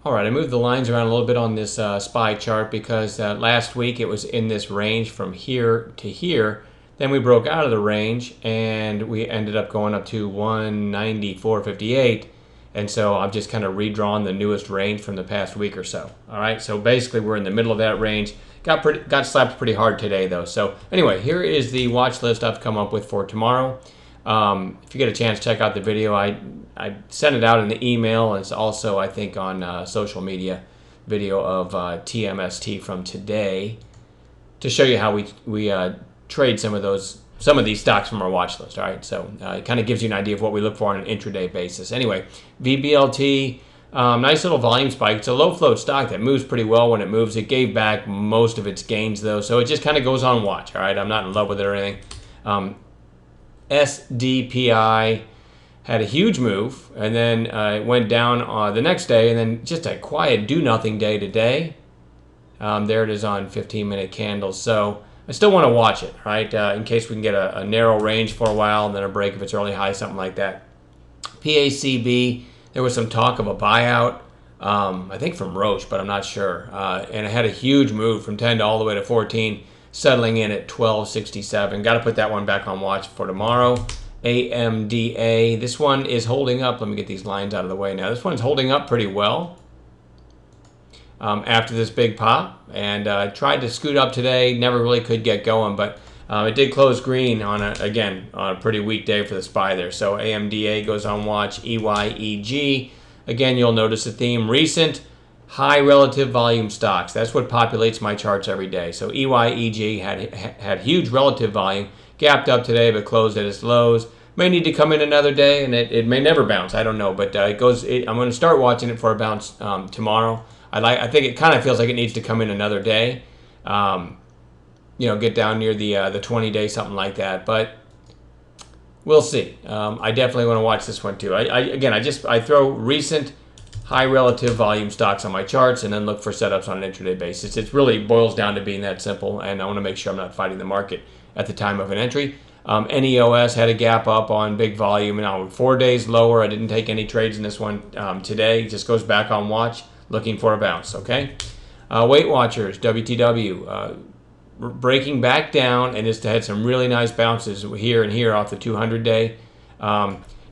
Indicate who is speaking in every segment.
Speaker 1: All right, I moved the lines around a little bit on this SPY chart because last week it was in this range from here to here. Then we broke out of the range and we ended up going up to 194.58. And so I've just kind of redrawn the newest range from the past week or so. All right, so basically we're in the middle of that range. Got slapped pretty hard today though. So anyway, here is the watch list I've come up with for tomorrow. If you get a chance, check out the video. I sent it out in the email. It's also, I think, on social media video of TMST from today to show you how we trade some of these stocks from our watch list. All right, so it kind of gives you an idea of what we look for on an intraday basis. Anyway, VBLT, nice little volume spike. It's a low float stock that moves pretty well when it moves. It gave back most of its gains though, so it just kind of goes on watch. All right, I'm not in love with it or anything. SDPI had a huge move, and then it went down the next day, and then just a quiet do-nothing day today. There it is on 15-minute candles. So I still want to watch it, right, in case we can get a narrow range for a while and then a break if it's early high, something like that. PACB, there was some talk of a buyout, I think from Roche, but I'm not sure. And it had a huge move from 10 to all the way to 14. Settling in at 12.67. Got to put that one back on watch for tomorrow. AMDA. This one is holding up. Let me get these lines out of the way now. This one's holding up pretty well after this big pop. And tried to scoot up today. Never really could get going. But it did close green on a pretty weak day for the SPY there. So AMDA goes on watch. EYEG. Again, you'll notice a theme. Recent high relative volume stocks. That's what populates my charts every day. So EYEG had huge relative volume, gapped up today but closed at its lows. May need to come in another day, and it may never bounce. I don't know, but I'm going to start watching it for a bounce tomorrow. I think it kind of feels like it needs to come in another day. Get down near the 20-day, something like that. But we'll see. I definitely want to watch this one too. I throw recent high relative volume stocks on my charts and then look for setups on an intraday basis. It really boils down to being that simple, and I want to make sure I'm not fighting the market at the time of an entry. NEOS had a gap up on big volume, and now 4 days lower. I didn't take any trades in this one today. It just goes back on watch, looking for a bounce, okay? Weight Watchers, WTW, breaking back down, and it's had some really nice bounces here and here off the 200-day.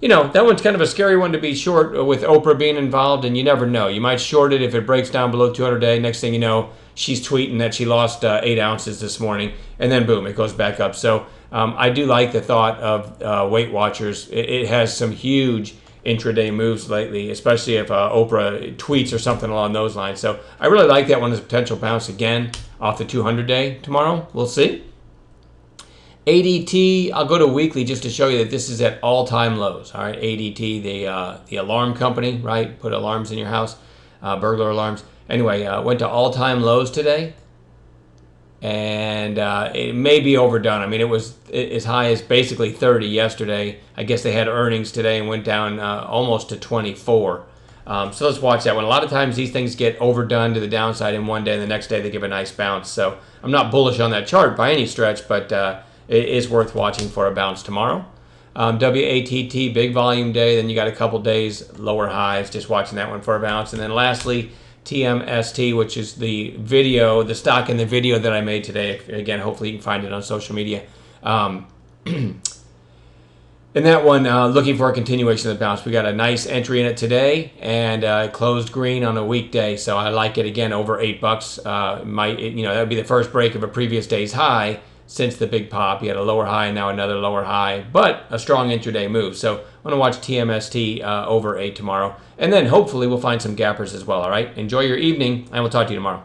Speaker 1: That one's kind of a scary one to be short with Oprah being involved, and you never know. You might short it if it breaks down below 200-day. Next thing you know, she's tweeting that she lost 8 ounces this morning, and then boom, it goes back up. So I do like the thought of Weight Watchers. It has some huge intraday moves lately, especially if Oprah tweets or something along those lines. So I really like that one as a potential bounce again off the 200-day tomorrow. We'll see. ADT, I'll go to weekly just to show you that this is at all-time lows. All right, ADT, the alarm company, right? Put alarms in your house, burglar alarms. Anyway, went to all-time lows today, and it may be overdone. I mean, it was as high as basically 30 yesterday. I guess they had earnings today and went down almost to 24. So let's watch that one. A lot of times these things get overdone to the downside in one day, and the next day they give a nice bounce. So I'm not bullish on that chart by any stretch, but it is worth watching for a bounce tomorrow. WATT, big volume day. Then you got a couple days lower highs. Just watching that one for a bounce. And then lastly, TMST, which is the stock in the video that I made today. Again, hopefully you can find it on social media. In that one, looking for a continuation of the bounce. We got a nice entry in it today, and closed green on a weekday. So I like it again over $8. That would be the first break of a previous day's high. Since the big pop, you had a lower high and now another lower high, but a strong intraday move. So I'm going to watch TMST over 8 tomorrow, and then hopefully we'll find some gappers as well. All right, enjoy your evening, and we'll talk to you tomorrow.